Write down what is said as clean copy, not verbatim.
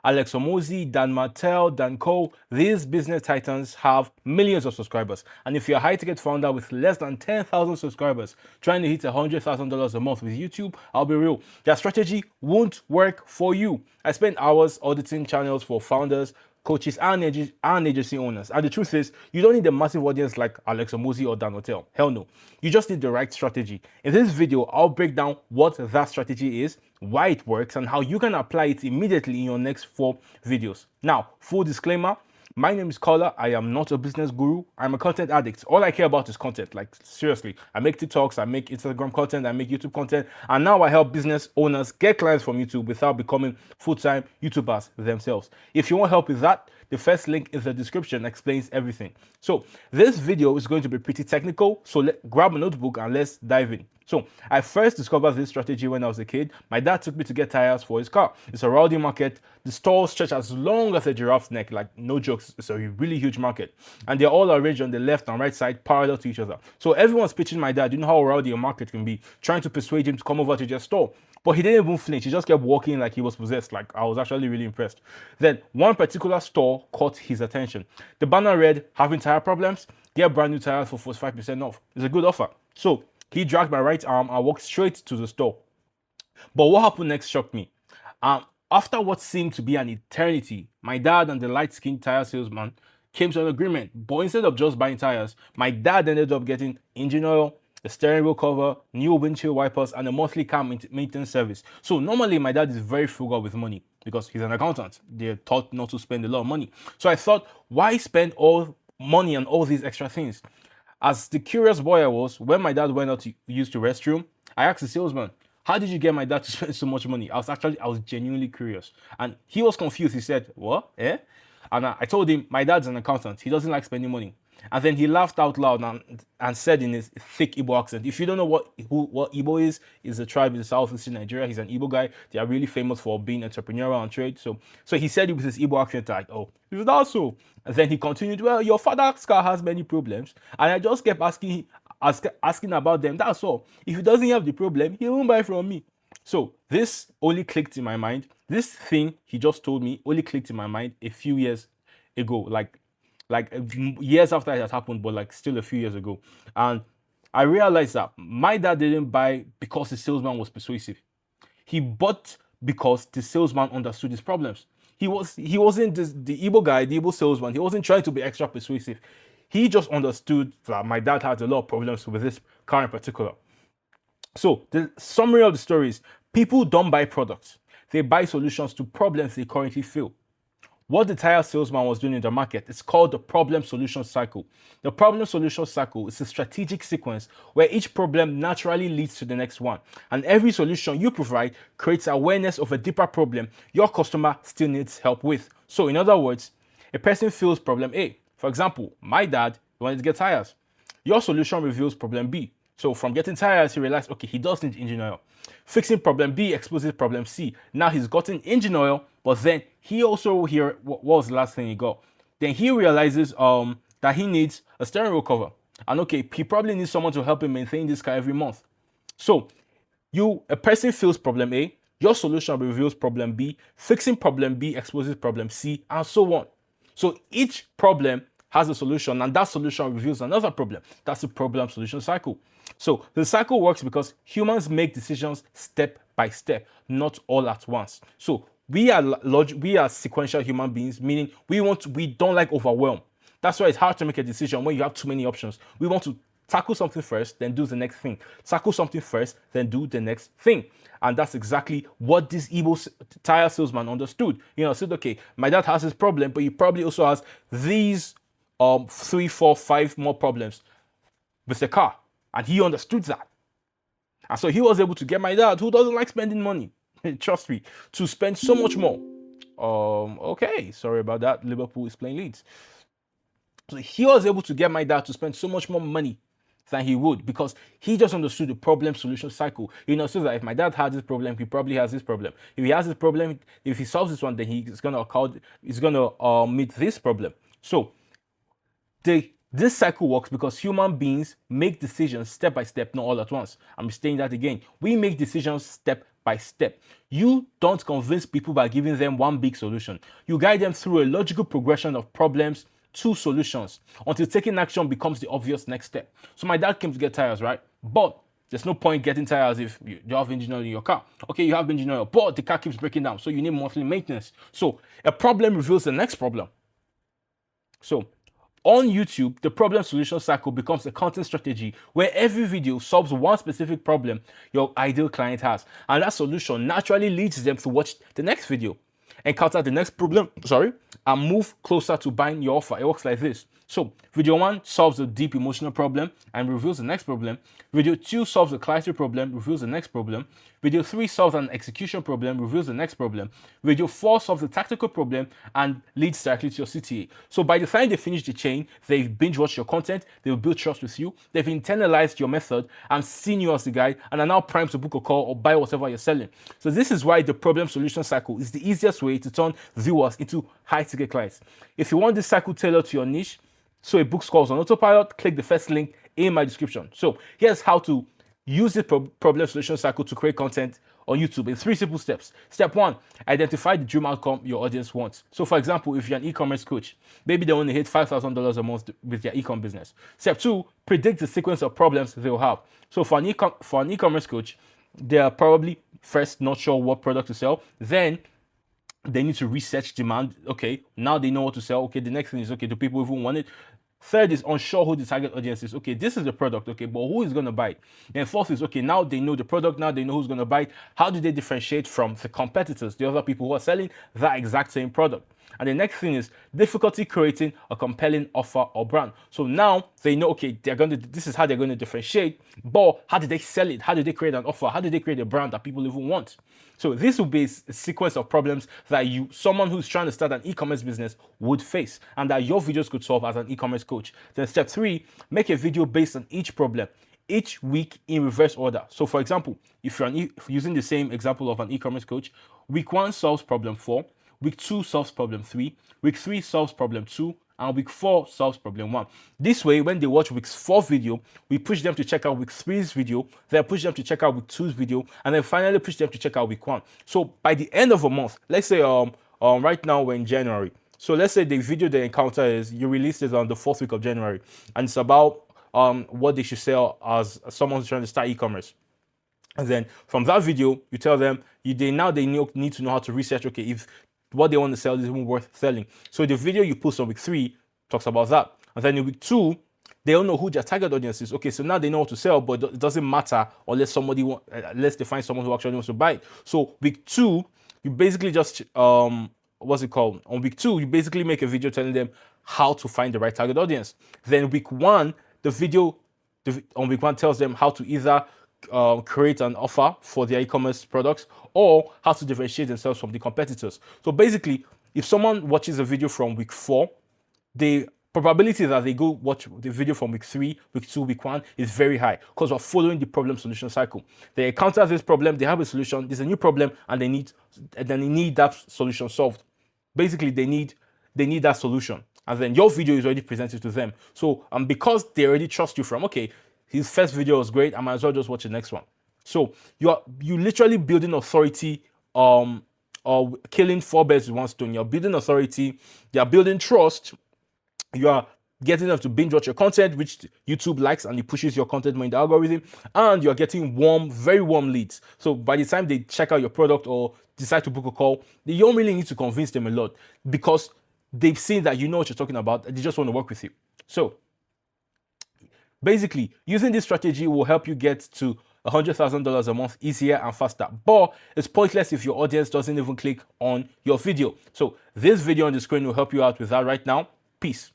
Alex Omozi, Dan Martell, Dan Cole, these business titans have millions of subscribers. And if you're a high-ticket founder with less than 10,000 subscribers trying to hit $100,000 a month with YouTube, I'll be real, their strategy won't work for you. I spend hours auditing channels for founders, coaches, and agency owners. And the truth is, you don't need a massive audience like Alex Omozi or Dan Hotel. Hell no. You just need the right strategy. In this video, I'll break down what that strategy is, why it works, and how you can apply it immediately in your next 4 videos. Now, full disclaimer, my name is Kola. I am not a business guru. I'm a content addict. All I care about is content. Like, seriously. I make TikToks, I make Instagram content, I make YouTube content, and now I help business owners get clients from YouTube without becoming full-time YouTubers themselves. If you want help with that, the first link in the description explains everything. So this video is going to be pretty technical, so grab a notebook and let's dive in. So I first discovered this strategy when I was a kid. My dad took me to get tires for his car. It's a rowdy market. The stores stretch as long as a giraffe's neck, like no jokes. It's a really huge market. And they're all arranged on the left and right side parallel to each other. So everyone's pitching my dad. You know how rowdy a market can be, trying to persuade him to come over to their store. But he didn't even flinch. He just kept walking like he was possessed. Like, I was actually really impressed. Then one particular store caught his attention. The banner read, having tire problems? Get brand new tires for 45% off. It's a good offer. So he dragged my right arm and walked straight to the store. But what happened next shocked me. After what seemed to be an eternity, my dad and the light-skinned tire salesman came to an agreement. But instead of just buying tires, my dad ended up getting engine oil, the steering wheel cover, new windshield wipers, and a monthly car maintenance service. So normally my dad is very frugal with money because he's an accountant. They're taught not to spend a lot of money. So I thought, why spend all money on all these extra things? As the curious boy I was, when my dad went out to use the restroom, I asked the salesman, how did you get my dad to spend so much money? I was genuinely curious. And he was confused. He said, what? Eh? And I told him, my dad's an accountant. He doesn't like spending money. And then he laughed out loud and said in his thick Igbo accent, if you don't know what Igbo is a tribe in southeastern Nigeria. He's an Igbo guy. They are really famous for being entrepreneurial and trade. So he said it with his Igbo accent, like, oh, is that so? And then he continued, well, your father's car has many problems. And I just kept asking about them. That's all. If he doesn't have the problem, he won't buy from me. So this only clicked in my mind. This thing he just told me only clicked in my mind a few years ago, like years after it had happened, but like still a few years ago. And I realized that my dad didn't buy because the salesman was persuasive. He bought because the salesman understood his problems. He wasn't the Igbo guy, the Igbo salesman. He wasn't trying to be extra persuasive. He just understood that my dad had a lot of problems with this car in particular. So the summary of the story is, people don't buy products. They buy solutions to problems they currently feel. What the tire salesman was doing in the market is called the problem-solution cycle. The problem-solution cycle is a strategic sequence where each problem naturally leads to the next one. And every solution you provide creates awareness of a deeper problem your customer still needs help with. So in other words, a person feels problem A. For example, my dad wanted to get tires. Your solution reveals problem B. So from getting tires, he realized, okay, he does need engine oil. Fixing problem B exposes problem C. Now he's gotten engine oil, but then he also what was the last thing he got? Then he realizes that he needs a steering wheel cover. And okay, he probably needs someone to help him maintain this car every month. So a person feels problem A, your solution reveals problem B, fixing problem B exposes problem C, and so on. So each problem has a solution, and that solution reveals another problem. That's the problem-solution cycle. So the cycle works because humans make decisions step by step, not all at once. So we are sequential human beings, meaning we don't like overwhelm. That's why it's hard to make a decision when you have too many options. We want to tackle something first, then do the next thing. Tackle something first, then do the next thing. And that's exactly what this Igbo tire salesman understood. Said, okay, my dad has this problem, but he probably also has these 3, 4, 5 more problems with the car. And he understood that. And so he was able to get my dad, who doesn't like spending money, trust me, to spend so much more. Okay, sorry about that. Liverpool is playing Leeds. So he was able to get my dad to spend so much more money than he would because he just understood the problem-solution cycle. So that if my dad has this problem, he probably has this problem. If he has this problem, if he solves this one, then he's gonna meet this problem. So this cycle works because human beings make decisions step by step, not all at once. I'm saying that again. We make decisions step by step. You don't convince people by giving them one big solution. You guide them through a logical progression of problems to solutions until taking action becomes the obvious next step. So my dad came to get tires, right? But there's no point getting tires if you have engine oil in your car. Okay, you have engine oil, but the car keeps breaking down, so you need monthly maintenance. So a problem reveals the next problem. So on YouTube, the problem solution cycle becomes a content strategy where every video solves one specific problem your ideal client has, and that solution naturally leads them to watch the next video, encounter the next problem, and move closer to buying your offer. It works like this. So video 1 solves a deep emotional problem and reveals the next problem. Video 2 solves a clarity problem, reveals the next problem. Video 3 solves an execution problem, reveals the next problem. Video 4 solves a tactical problem and leads directly to your CTA. So by the time they finish the chain, they've binge watched your content, they've built trust with you, they've internalized your method and seen you as the guy, and are now primed to book a call or buy whatever you're selling. So this is why the problem solution cycle is the easiest way to turn viewers into high ticket clients. If you want this cycle tailored to your niche, so a book scores on autopilot, click the first link in my description. So here's how to use the problem solution cycle to create content on YouTube in 3 simple steps. Step 1, identify the dream outcome your audience wants. So for example, if you're an e-commerce coach, maybe they want to hit $5,000 a month with their e-com business. Step 2, predict the sequence of problems they'll have. So for an e-commerce coach, they are probably first not sure what product to sell. Then they need to research demand. Okay, now they know what to sell. Okay, the next thing is, okay, do people even want it? Third is unsure who the target audience is. Okay, this is the product, okay, but who is going to buy it? Then fourth is, okay, now they know the product, now they know who's going to buy it. How do they differentiate from the competitors, the other people who are selling that exact same product? And the next thing is difficulty creating a compelling offer or brand. So now they know, okay, this is how they're going to differentiate, but how did they sell it? How did they create an offer? How did they create a brand that people even want? So this will be a sequence of problems that someone who's trying to start an e-commerce business would face, and that your videos could solve as an e-commerce coach. Then step 3, make a video based on each problem, each week in reverse order. So for example, if you're using the same example of an e-commerce coach, week 1 solves problem 4, week 2 solves problem 3, week 3 solves problem 2, and week 4 solves problem 1. This way, when they watch week 4 video, we push them to check out week 3's video, then push them to check out week 2's video, and then finally push them to check out week 1. So by the end of a month, let's say right now we're in January. So let's say the video they encounter is you released it on the 4th week of January, and it's about what they should sell as someone who's trying to start e-commerce. And then from that video, you tell them need to know how to research, okay, if what they want to sell is even worth selling. So the video you post on week 3 talks about that. And then in week 2, they don't know who their target audience is. Okay, so now they know what to sell, but it doesn't matter unless they find someone who actually wants to buy it. So week 2, you basically just On week 2, you basically make a video telling them how to find the right target audience. Then week 1, the video on week 1 tells them how to either create an offer for their e-commerce products or how to differentiate themselves from the competitors. So basically, if someone watches a video from week 4, the probability that they go watch the video from week 3, week 2, week 1 is very high because we're following the problem solution cycle. They encounter this problem, they have a solution, there's a new problem, and they need that solution solved. Basically, they need that solution, and then your video is already presented to them. So because they already trust you from, okay, his first video was great, I might as well just watch the next one. So you literally building authority, or killing 4 birds with 1 stone. You're building authority, you're building trust, you are getting them to binge watch your content, which YouTube likes, and it pushes your content more in the algorithm, and you're getting very warm leads. So by the time they check out your product or decide to book a call, you don't really need to convince them a lot because they've seen that you know what you're talking about and they just want to work with you. So basically, using this strategy will help you get to $100,000 a month easier and faster. But it's pointless if your audience doesn't even click on your video. So this video on the screen will help you out with that right now. Peace.